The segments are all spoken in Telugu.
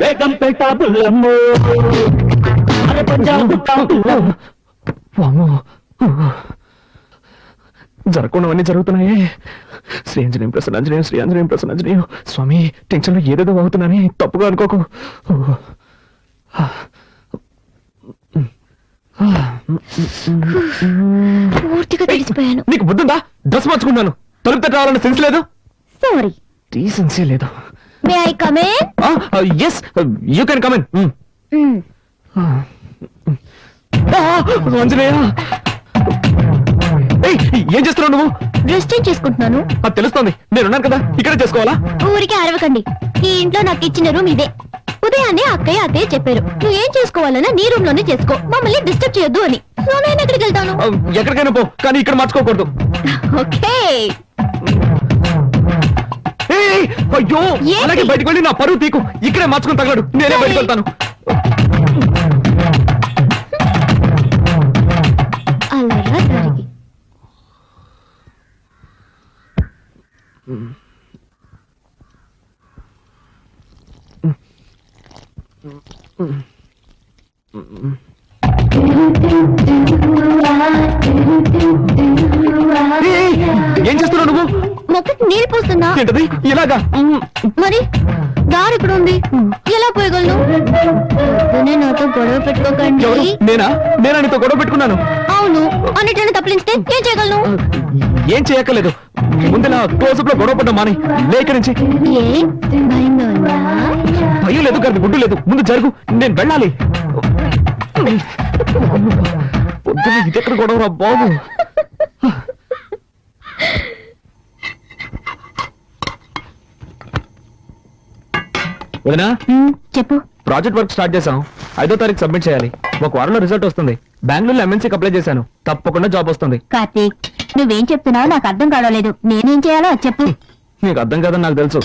బేగంపేట బుల్లమ్మో అరే పంజాబ్ వామో జరగకుండావన్నీ జరుగుతున్నాయే. శ్రీ ఆంజనేయం ప్రసన్నాంజనేయం, శ్రీ ఆంజనేయం ప్రసన్నాంజనేయం. స్వామి, టెన్షన్ లో ఏదేదో అవుతున్నాని తప్పుగా అనుకోకు. పూర్తిగా తెలిసిపోయాను. నీకు బుద్ధుందా? డ్రెస్ మార్చుకున్నాను, తలుపు తట్ట రావాలన్న సెన్స్ లేదు. సారీ, డీసెన్సీ లేదు. May I come in? Yes, you can come in. Anjaneya, ఏం చేస్తున్నావు నువ్వు? డ్రెస్ చేంజ్ చేసుకుంటున్నాను. అది తెలుస్తోంది, నేనున్నాను కదా, ఇక్కడే చేసుకోవాలా? ఊరికే అరవకండి. ఈ ఇంట్లో నాకు ఇచ్చిన రూమ్ ఇదే. ఉదయాన్నే అక్కయ్య అత్తయ్య చెప్పారు, నువ్వు ఏం చేసుకోవాలన్నా నీ రూమ్ లోనే చేసుకో, మమ్మల్ని డిస్టర్బ్ చేయొద్దు అని. సో నేను ఎక్కడికి వెళ్తాను? ఎక్కడికైనా పో, కానీ ఇక్కడ మార్చుకోకూడదు. ఓకే. అయ్యో, అలాగే బయటకు వెళ్ళి నా పరువు తీకు. ఇక్కడే మార్చుకుని తగలడు, నేనే బయటకు వెళ్తాను. అలా జరిగి ఏం చేస్తున్నావు నువ్వు? మొక్కకి నీళ్ళు పోస్తున్నా. ఏంటది ఇలాగా? మరి దారి ఇక్కడ ఉంది, ఎలా పోయగలను? నాతో గొడవ పెట్టుకోకండి. నేనా నీతో గొడవ పెట్టుకున్నాను? అవును, అన్నిటిని తప్పించితే ఏం చేయగలను? ఏం చేయక్కర్లేదు, ముందులా క్లోజప్ లో గొడవ పడ్డా మాని. లేక నుంచి భయంగా ఉందా? భయం లేదు, గారి గుడ్డు లేదు. ముందు జరుగు, నేను వెళ్ళాలి. ఇదెక్కడ గొడవరా బాబు? వదినా, చెప్పు. ప్రాజెక్ట్ వర్క్ స్టార్ట్ చేశాం. 5వ తారీఖు సబ్మిట్ చేయాలి. ఒక వారంలో రిజల్ట్ వస్తుంది. బెంగళూరులో ఎంఎన్సీకి అప్లై చేశాను, తప్పకుండా జాబ్ వస్తుంది. కార్తీక్, నువ్వేం చెప్తున్నావు నాకు అర్థం కావలేదు. నేనేం చేయాలో చెప్పు. నీకు అర్థం కాదని నాకు తెలుసు.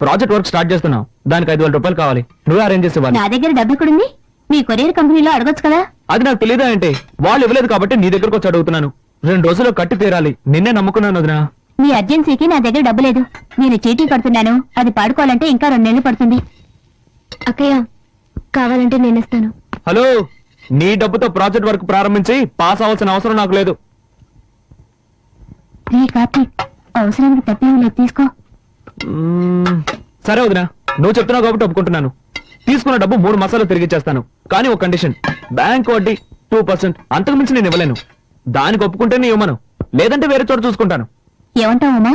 ప్రాజెక్ట్ వర్క్ స్టార్ట్ చేస్తున్నావు, దానికి 5,000 రూపాయలు కావాలి. నువ్వే అరేంజ్ చేసి ఇవ్వాలి. నా దగ్గర డబ్బు ఎక్కడుంది? మీ కొరియర్ కంపెనీలో అడగొచ్చు కదా. అది నాకు తెలియదా అంటే? వాళ్ళు ఇవ్వలేదు కాబట్టి నీ దగ్గరకు వచ్చి అడుగుతున్నాను. 2 రోజుల్లో కట్టి తీరాలి. నిన్నే నమ్ముకున్నాను వదినా. మీ అర్జెన్సీకి నా దగ్గర డబ్బు లేదు. నేను చీటీ కడుతున్నాను, అది పాడుకోవాలంటే ఇంకా 2 నెలలు పడుతుంది. అక్కయ్య, కావాలంటే నేను ఇస్తాను. హలో, నీ డబ్బుతో ప్రాజెక్ట్ వర్క్ ప్రారంభించి పాస్ అవ్వాల్సిన అవసరం నాకు లేదు. కార్తీక్, అవసరానికి తప్పేం లేదు, తీసుకో. సరే వదినా, నువ్వు చెప్తున్నావు కాబట్టి ఒప్పుకుంటున్నాను. తీసుకున్న డబ్బు 3 మాసాలు తిరిగిచ్చేస్తాను, కానీ ఒక కండిషన్. బ్యాంక్ వడ్డీ 2%, అంతకు మించి నేను ఇవ్వలేను. దానికి ఒప్పుకుంటే నీ ఇవ్వను, లేదంటే వేరే చోట చూసుకుంటాను. ఏమంటావమ్మా?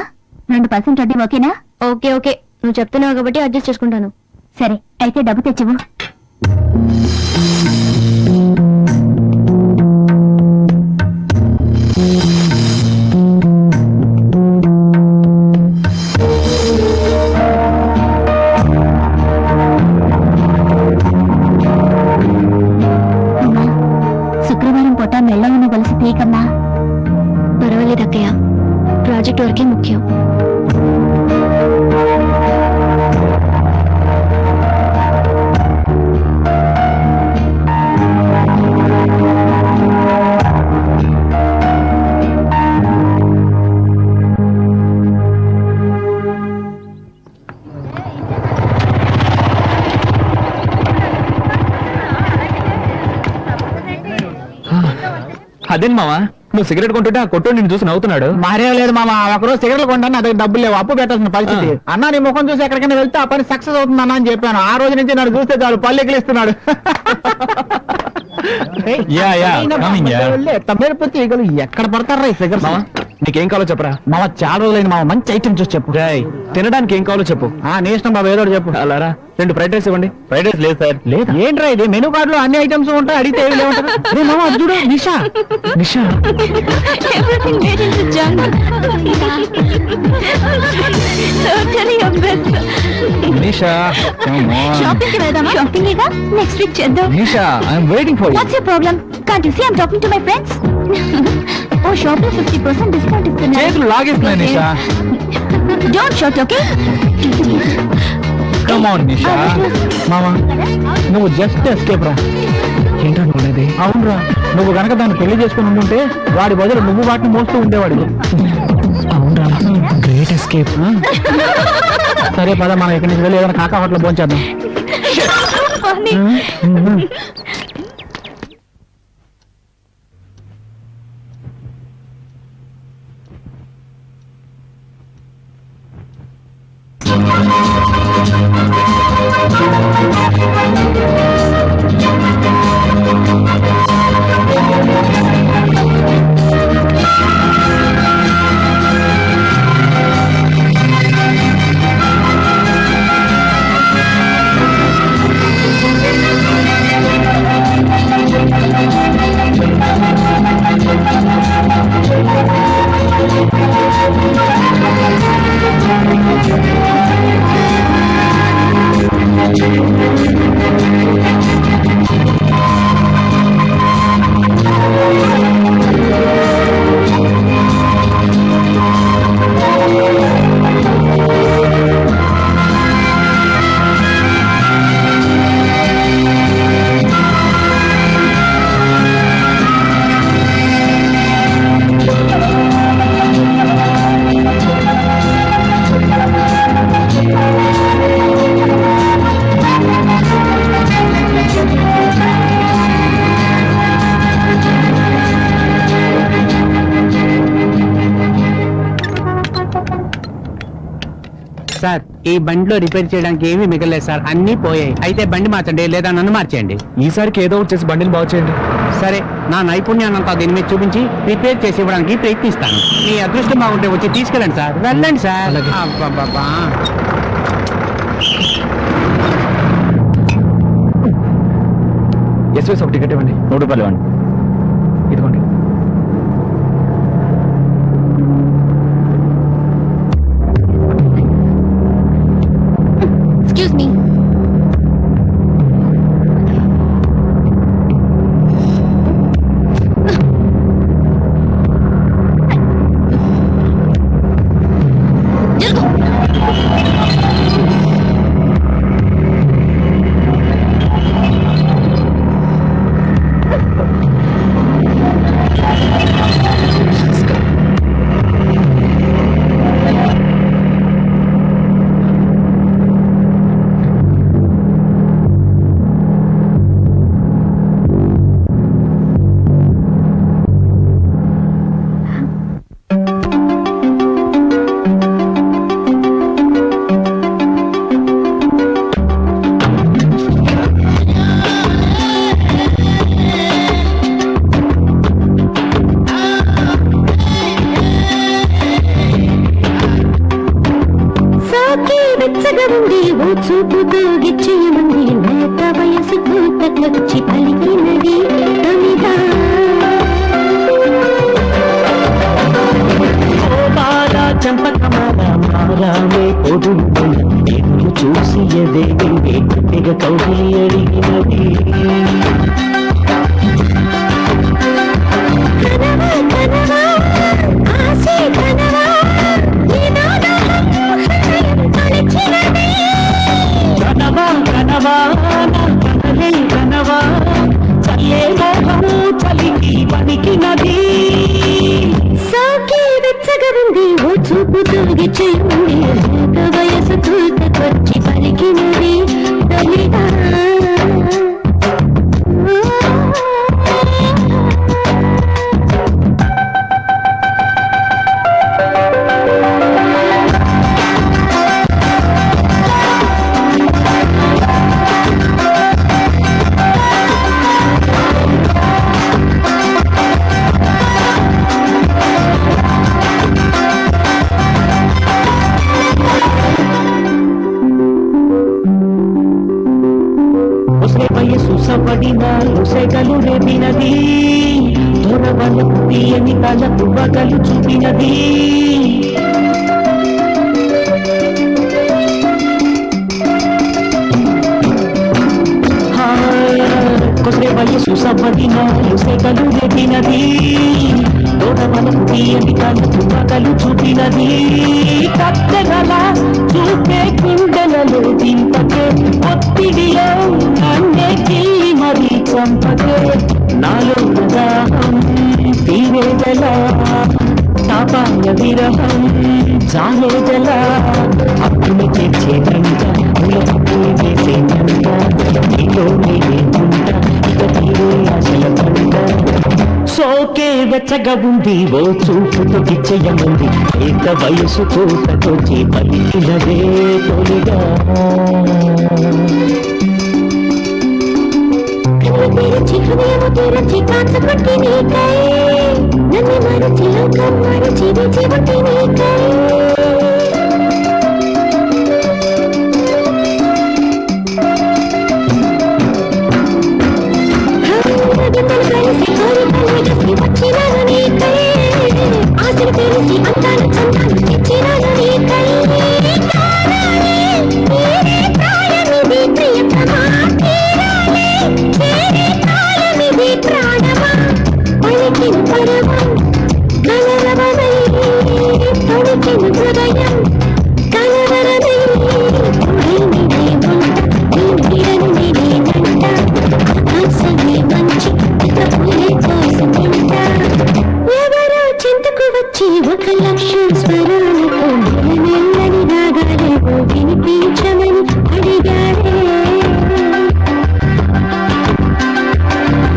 2% వడ్డీ ఓకేనా? ఓకే ఓకే, నువ్వు చెప్తున్నావు కాబట్టి అడ్జస్ట్ చేసుకుంటాను. సరే, అయితే డబ్బు తెచ్చివు. శుక్రవారం పూట మెల్లవని కలిసి తీయకమ్మా. పర్వాలేదు అక్కయ్య, ప్రాజెక్ట్ వరకే ముఖ్యం. అదేం మావా, నువ్వు సిగరెట్ కొంటుంటే ఆ కొట్టు నిన్ను చూసి నవ్వుతున్నాడు. మారేం లేదు మామ, ఒకరోజు సిగరెట్లు కొంటాను, నా దగ్గర డబ్బులు లేవు, అప్పు పెట్టాల్సిన పరిస్థితి. అన్న నీ ముఖం చూసి ఎక్కడికైనా వెళ్తే ఆ పని సక్సెస్ అవుతుంది అన్న అని చెప్పాను. ఆ రోజు నుంచి నన్ను చూస్తే చాలు పళ్ళు ఎక్కిలిస్తున్నాడు. ఎక్కడ పడతారా ఈ సిగరెట్? నీకేం కావాలో చెప్పరా మామ, చాలా రోజులైంది మామ, మంచి ఐటమ్ చూసి చెప్పు. తినడానికి ఏం కావాలో చెప్పు. నీ ఇష్టం బాబు, ఏదో చెప్పు. అలారా, 2 ఫ్రైడ్ రైస్ ఇవ్వండి. ఫ్రైడ్ రైస్ లేదు సార్. లేదు ఏంట్రా ఇది? మెనూ కార్డు లో అన్ని ఐటమ్స్ ఉంటాయి, అడిగితే ఏమి లేవంటారు. మామ అది చూడు, నిషా. నిషా, నిషా, నెక్స్ట్ వీక్ చేద్దాం. Nisha, I'm waiting for you. What's your problem? Can't you see I'm talking to my friends? Oh, shop లో 50% discount ఇస్తున్నారు. చేతులు లాగేస్తున్నాయి నిషా. Don't shout, okay? Come on నిషా. మామ, నువ్వు జస్ట్ ఎస్కేప్ రా. ఏంటో నువ్వు? అవునరా, నువ్వు గనక దాన్ని పెళ్లి చేసుకుని ఉంటుంటే వాడి బదులు నువ్వు వాటిని మోస్తూ ఉండేవాడు. అవునరా, గ్రేట్ ఎస్కేప్. ఎస్కేప్. సరే పద మనం ఇక్కడి నుంచి వెళ్ళి ఏదైనా కాకా హోటల్ భోంచేద్దాం. సార్ ఈ బండిలో రిపేర్ చేయడానికి ఏమీ మిగలేదు సార్, అన్ని పోయాయి. అయితే బండి మార్చండి లేదా నన్ను మార్చేయండి. ఈసారికి ఏదో ఒకటి చేసి బండిని బాగు చేయండి. సరే, నా నైపుణ్యాన్నంతా దీని మీద చూపించి రిపేర్ చేసి ఇవ్వడానికి ప్రయత్నిస్తాను. మీ అదృష్టం బాగుంటే వచ్చి తీసుకెళ్ళండి సార్. వెళ్ళండి సార్. అలాగే. అబ్బబ్బబ్బా. ఎస్ఎస్ ఒక టికెట్ ఇవ్వండి. 100 రూపాయలు ఇవ్వండి. ఇదిగోండి. Excuse me. చూపుతో గిచ్చేయమంది లేత వయసుతో తగ్గొచ్చి పలికినది తొలిగా. చంపకమారామే పొదుపున ఎదురు చూసి ఎదేవింది ఇక కౌగిలి అడిగినది. కనవా కనవా కనలే కనవా చల్లే మోహం చలికి వణికినది. సాకి వెచ్చగా ఉంది ఓ చూపుతో గిచ్చేయండి లేత వయసుతో తగ్గొచ్చి పలికినది తొలిగా. వయసు సపడిన ఉసెగలు రేపినది దొరవలకు తీయని కలపు బగలు చూపినది. కొసే వయసు సపడిన ఉసెగలు రేపినది దొరవలకు తీయని కలపు బగలు చూపినది. కత్తెగల చూపే కుండలలో దింపకే ఒత్తిడిలో నన్నే కిల్లి మరీ చంపకే. నాలో దాహం తీరేదల తాపాయ విరహం సాయేదలా అప్పుని చేర్చేదంట పూలపూలు వేసేదంట నీలో నేనేంట ఇక తీరే ఆశల పంట సోకే వెచ్చగా ఉంది ఓ చూపుతో కిచ్చయమంది ఏక వయసు కోటతో పలికినదే తొలిగా తెరచి హృదయము తెరచి కాంత పట్టి నీకై నన్ను మరచి లోకం మరచి విచి ఉంటే నీకై గిన్నెలు కలిసి కోరికలు ఎగసి వచ్చినాను నీకై ఆశలు తెలిసి అందాలు చందాలు తెచ్చినాను నీకై కారాలే తీరే ప్రాయమిది ప్రియతమా తీరాలే చేరే ప్రాయమిది ప్రాణమా పలికిన పరమం కలరవమై తొడికిన హృదయం కలవరమై తొడిని వంట నీ నేనంట ఆకాశమే మంచి ఇక పూలే కోసం తింట ఎవరో చింతకు వచ్చి 1,00,000 స్వరాలతో మెల్లమెల్లని రాగాలేవో వినిపించమని అడిగాడే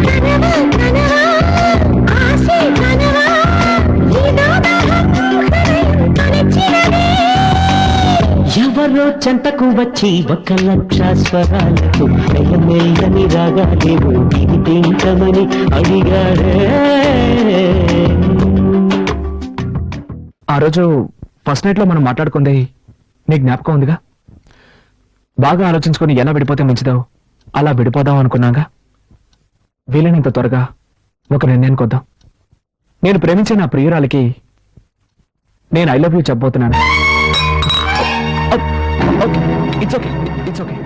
కనవా కనవా ఆశే కనవా ఏదో దాహం హృదయం తొణిచినదే ఎవరో చెంతకు వచ్చి 1,00,000 స్వరాలతో మెల్లమెల్లని రాగాలేవు వినిపించమని అడిగాడే ఆ రోజు ఫస్ట్ నైట్ లో మనం మాట్లాడుకుంది నీ జ్ఞాపకం ఉందిగా? బాగా ఆలోచించుకొని ఎలా విడిపోతే మంచిదో అలా విడిపోదాం అనుకున్నాగా. వీలైనంత త్వరగా ఒక నిర్ణయానికి వద్దాం. నేను ప్రేమించే నా ప్రియురాలికి నేను ఐ లవ్ యూ చెప్పబోతున్నాను. It's okay, it's okay, it's okay.